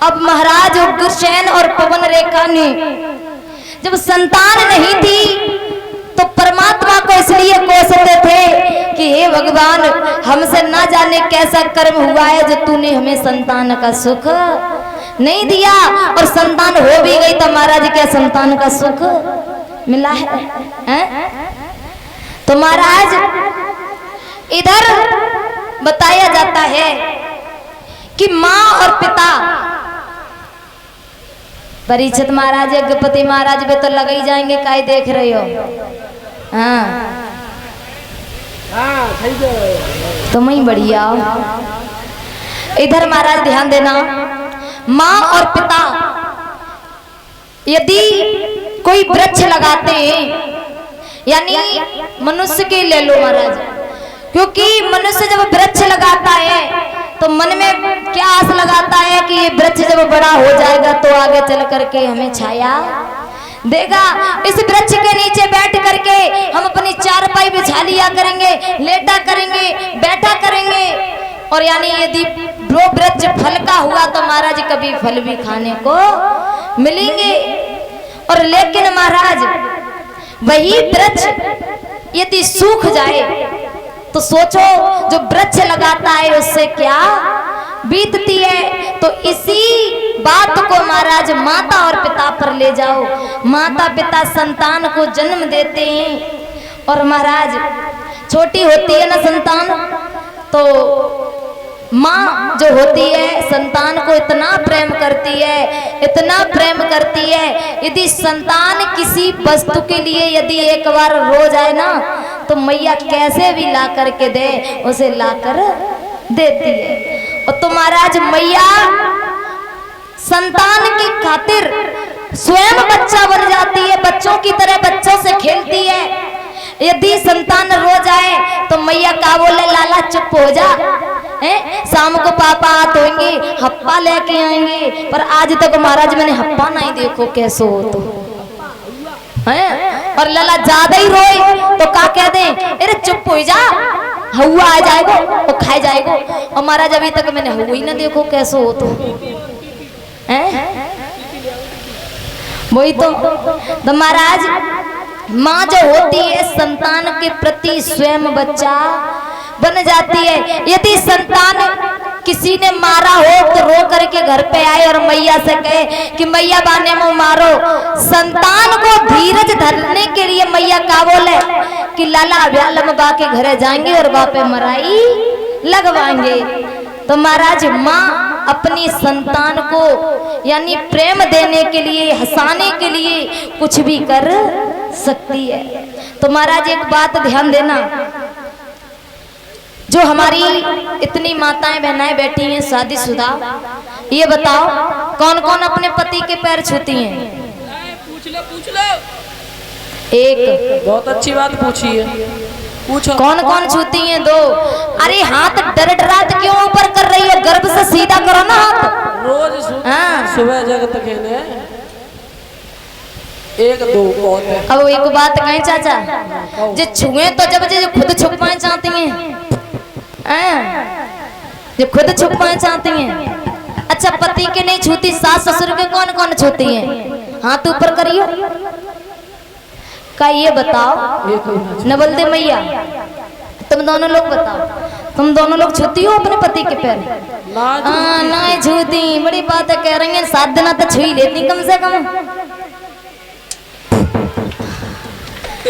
अब महाराज उग्रसेन और पवन रेखा ने जब संतान नहीं थी तो परमात्मा को इसलिए कोसते थे कि हे भगवान, हमसे ना जाने कैसा कर्म हुआ है जो तूने हमें संतान का सुख नहीं दिया, और संतान हो भी गई तो महाराज क्या संतान का सुख मिला है? तो महाराज इधर बताया जाता है कि माँ और पिता, परीक्षित महाराज यज्ञपति महाराज भी तो लग ही जाएंगे, काहे देख रहे हो? हाँ तुम ही बढ़िया। इधर महाराज ध्यान देना, माँ और पिता यदि कोई वृक्ष लगाते हैं, यानी मनुष्य के ले लो महाराज, क्योंकि मनुष्य जब वृक्ष लगाता है तो मन में क्या आस लगाता है कि ये वृक्ष जब बड़ा हो जाएगा तो आगे चल करके हमें छाया देगा। इस वृक्ष के नीचे बैठ करके हम अपनी चारपाई बिछा लिया करेंगे, लेटा करेंगे, बैठा करेंगे, और यानी यदि वो वृक्ष फल का हुआ तो महाराज कभी फल भी खाने को मिलेंगे। और लेकिन महाराज वही वृक्ष यदि सूख जाए तो सोचो जो वृक्ष लगाता है उससे क्या बीतती है। तो इसी बात को महाराज माता और पिता पर ले जाओ। माता पिता संतान को जन्म देते हैं, और महाराज छोटी होती है ना संतान, तो माँ जो होती है संतान को इतना प्रेम करती है, इतना प्रेम करती है, यदि संतान किसी वस्तु के लिए यदि एक बार रो जाए ना तो मैया कैसे भी ला करके दे, उसे ला कर देती है। और तो महाराज मैया संतान की खातिर स्वयं बच्चा बन जाती है, बच्चों की तरह बच्चों से खेलती है। यदि संतान रो जाए तो मैया का बोले, लाला चुप हो जा, शाम को पापा आते होंगे, हप्पा लेके आएंगे, पर आज तक महाराज मैंने हप्पा नहीं देखो कैसे हो तो है। और लाला ज्यादा ही रोए तो का कह दे, अरे चुप हो जा, हवा आ जाएगा तो खाए जाएगा, और महाराज अभी तक मैंने हुआ ही ना देखो कैसे हो तो है। वही तो महाराज माँ जो होती है संतान के प्रति स्वयं बच्चा बन जाती है। यदि संतान किसी ने मारा हो तो रो करके घर पे आए और मैया से कहे कि मैया बाने मुँह मारो, संतान को धीरज धरने के लिए मैया का बोले कि लाला अभ्यालम बा के घरे जाएंगे और बापे मराई लगवाएंगे। तो महाराज माँ अपनी संतान को यानी प्रेम देने के लिए, हंसाने के लिए कुछ भी कर सकती है। तो महाराज एक बात ध्यान देना, जो हमारी इतनी माताएं बहनाएं बैठी हैं शादीशुदा, ये बताओ कौन कौन अपने पति के पैर छूती हैं? पूछ लो। एक बहुत अच्छी बात पूछी है, पूछो। कौन कौन छूती हैं? दो। अरे हाथ डर डरात क्यों ऊपर कर रही हो? गर्भ से सीधा करो ना हाथ। रोज सुबह जगत खेले एक दो बहुत है। अब एक बात कहें चाचा, जो छुए तो जब जो खुद छुपाए चाहती हैं, जो खुद छुपाए चाहती हैं। अच्छा पति के नहीं छूती, सास ससुर के कौन कौन छूती हैं? हाथ ऊपर करियो। का ये बताओ न बोलते मैया, तुम दोनों लोग बताओ, तुम दोनों लोग छूती हो अपने पति के पैर? ना छूती, बड़ी बात है कह रही है, 7 दिन तो छू ही लेती कम से कम।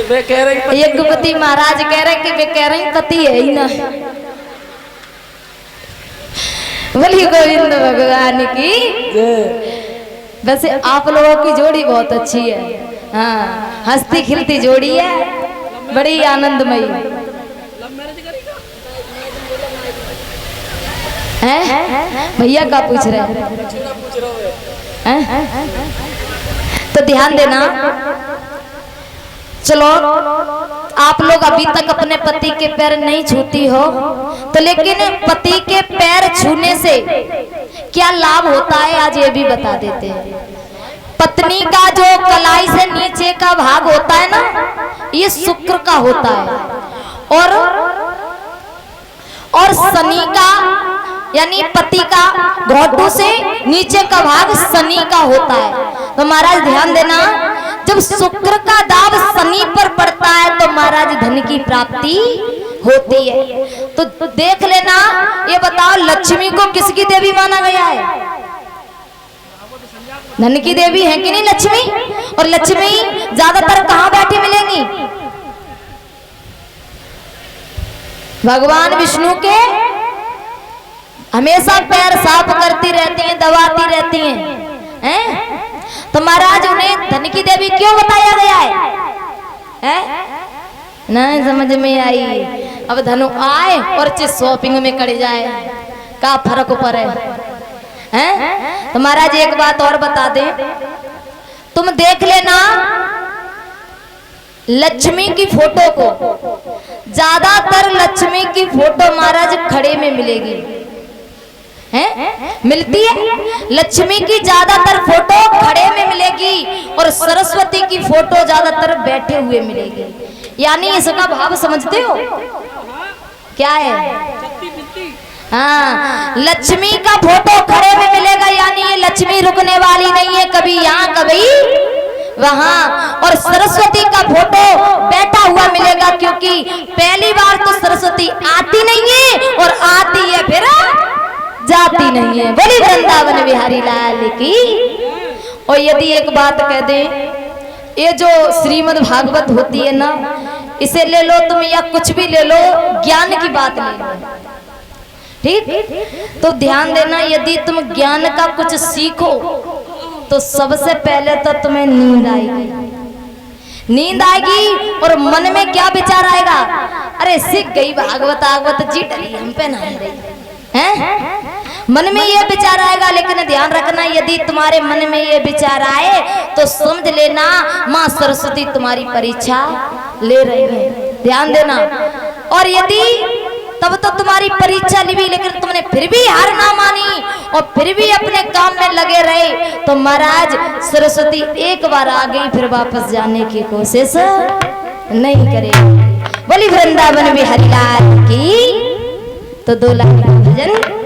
वे कह रही यज्ञपति महाराज कह रहे कि वे कह रही पति है ही ना। बोलिए गोविंद भगवान की। वैसे आप लोगों की जोड़ी बहुत अच्छी है, हाँ हंसती खिलती जोड़ी है, बड़ी आनंदमयी है। भैया का पूछ रहे हैं? तो ध्यान देना, चलो आप लोग अभी तक अपने पति के पैर नहीं छूती हो, तो लेकिन पति के पैर छूने से क्या लाभ होता है आज ये भी बता देते हैं। पत्नी का जो कलाई से नीचे का भाग होता है ना, ये शुक्र का होता है, और शनि का यानी पति का घोटू से नीचे का भाग शनि का होता है। तो महाराज ध्यान देना, जब शुक्र का दाब शनि पर पड़ता है तो महाराज धन की प्राप्ति होती है। तो देख लेना, ये बताओ लक्ष्मी को किसकी देवी माना गया है? धन की देवी है कि नहीं लक्ष्मी? और लक्ष्मी ज्यादातर कहां बैठी मिलेंगी? भगवान विष्णु के हमेशा पैर साफ करती रहती हैं, दबाती रहती हैं। तो महाराज उन्हें धन की देवी क्यों बताया गया है? नहीं समझ में आई। अब धनु आए और शॉपिंग में कर जाए, का फर्क पड़े हैं? तो महाराज एक बात और बता दें, तुम देख लेना लक्ष्मी की फोटो को, ज्यादातर लक्ष्मी की फोटो महाराज खड़े में मिलेगी, हैं? मिलती है लक्ष्मी की ज्यादातर फोटो खड़े में मिलेगी और सरस्वती की फोटो ज्यादातर बैठे हुए मिलेगी। यानी इसका भाव समझते हो क्या है? हाँ, लक्ष्मी का फोटो खड़े में मिलेगा, यानी ये लक्ष्मी रुकने वाली नहीं है, कभी यहाँ कभी वहां। और सरस्वती का फोटो बैठा हुआ मिलेगा, क्योंकि पहली बार तो सरस्वती आती नहीं है और आती है फिर जाती नहीं है। बोली वृंदावन बिहारी लाल की। और यदि एक बात कह दे, ये जो श्रीमद् भागवत होती है ना, इसे ले लो तुम या कुछ भी ले लो, ज्ञान की बात ले लो, ठीक? तो ध्यान देना, यदि तुम ज्ञान का कुछ सीखो तो सबसे पहले तो तुम्हें नींद आएगी। नींद आएगी और मन में क्या विचार आएगा? अरे सीख गई भागवत आगवत जी डली हम पे नहीं रही हैं? मन में ये विचार आएगा। लेकिन ध्यान रखना, यदि तुम्हारे मन में ये विचार आए तो समझ लेना माँ सरस्वती तुम्हारी परीक्षा ले रही है। ध्यान देना। और यदि तब तो तुम्हारी परीक्षा ली, लेकिन तुमने फिर भी हार ना मानी और फिर भी अपने काम में लगे रहे, तो महाराज सरस्वती एक बार आ गई, फिर वापस जाने की कोशिश नहीं करेगी। बोली वृंदावन बिहारी लाल की। तो 2 लाख भजन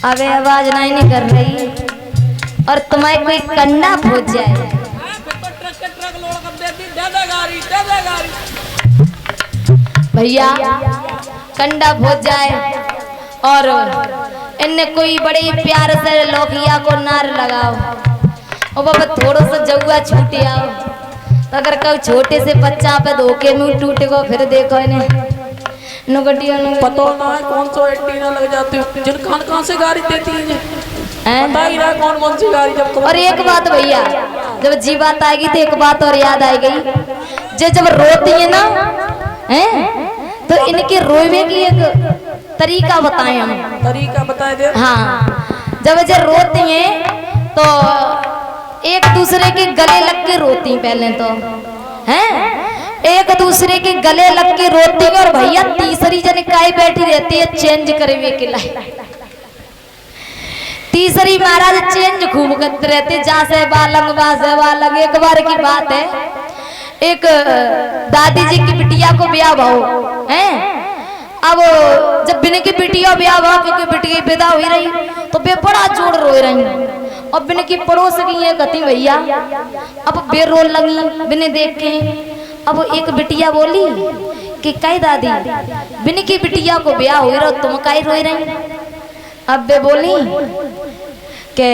अबे आवाज नहीं कर रही और तुम्हें कोई कंडा पहुंच जाए। भैया कंडा पहुंच जाए और इनने कोई बड़े प्यार से लौकिया को नार लगाओ और बाबा थोड़ा सा जौआ छूटे आओ, तो अगर कभी छोटे से बच्चा पे धोखे में टूटेगा, फिर देखो इन्हें पता ना है कौन सा एंटीना लग जाती है, जिन कहां से गाड़ी देती है, पता ही ना कौन सी गाड़ी। जब और एक बात भैया, जब जी बात आएगी तो एक बात और याद आई गई, जब रोती है ना हैं, तो इनके रोवे की एक तरीका बताएं हम। तरीका बताए दे। हाँ, जब रोती हैं तो एक दूसरे के गले लग के रोती, पहले तो हैं एक दूसरे के गले लग के रोती है, और भैया तीसरी जन काई बैठी रहती है चेंज करे हुए के लिए। तीसरी महाराज चेंज खूब करते रहते, जा से बालंग बा से बालंग। एक बार की बात है, एक दादी जी की बिटिया को ब्याह भाव हैं। अब जब बिन की बिटिया ब्याह भाव, क्योंकि बिटिया विदा हुई रही, तो बे बड़ा जोड़ रोए रही। और बिन की पड़ोस की है गति भैया, अब बे रोल लगी बिन देख के। अब एक बिटिया बोली कि कई दादी बिन की बिटिया को ब्याह हुई रहो, तुम काई रोई रही? अब बे बोली के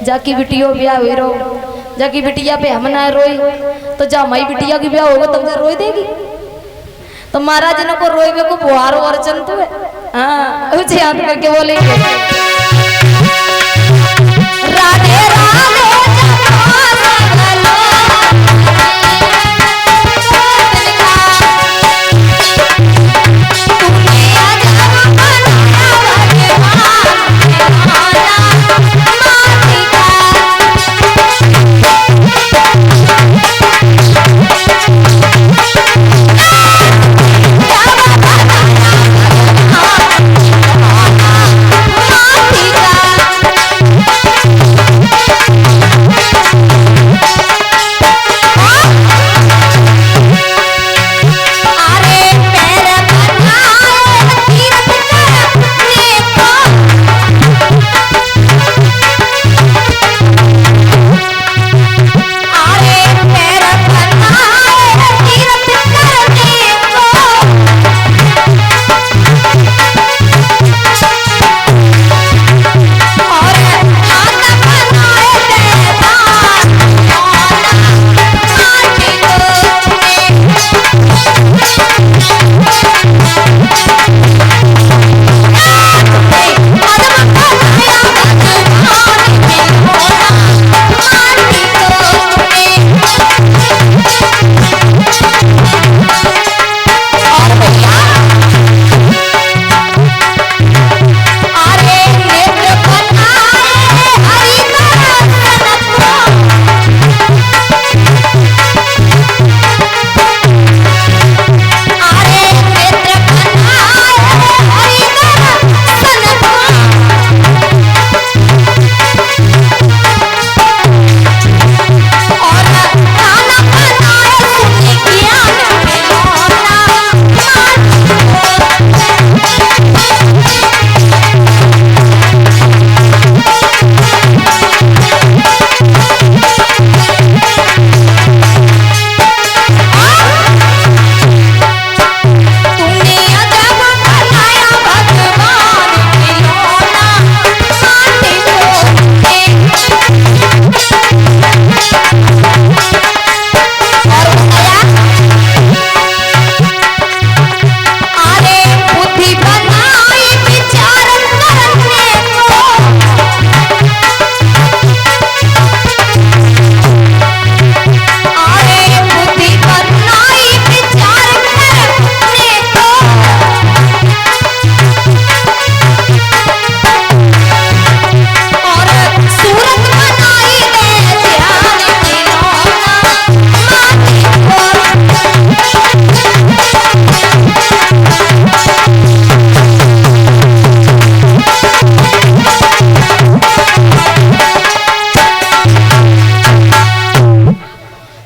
जाकी बिटिया ब्याह हुई रहो, जाकी बिटिया पे हम ना रोई, तो जा माई बिटिया की ब्याह होगा तब रोई देगी। तो महाराज ने को रोई को बुहार और चंतु है हाँ ऊंचे हाथ करके बोलेंगे राधे राधे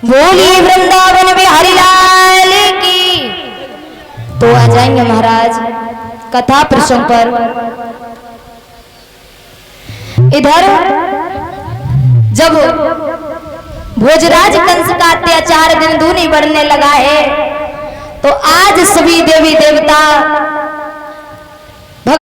बोलिए वृंदावन बिहारी लाल की। तो आ जाएंगे महाराज कथा प्रसंग पर। इधर जब भोजराज कंस का अत्याचार दिन दूनी बढ़ने लगा है तो आज सभी देवी देवता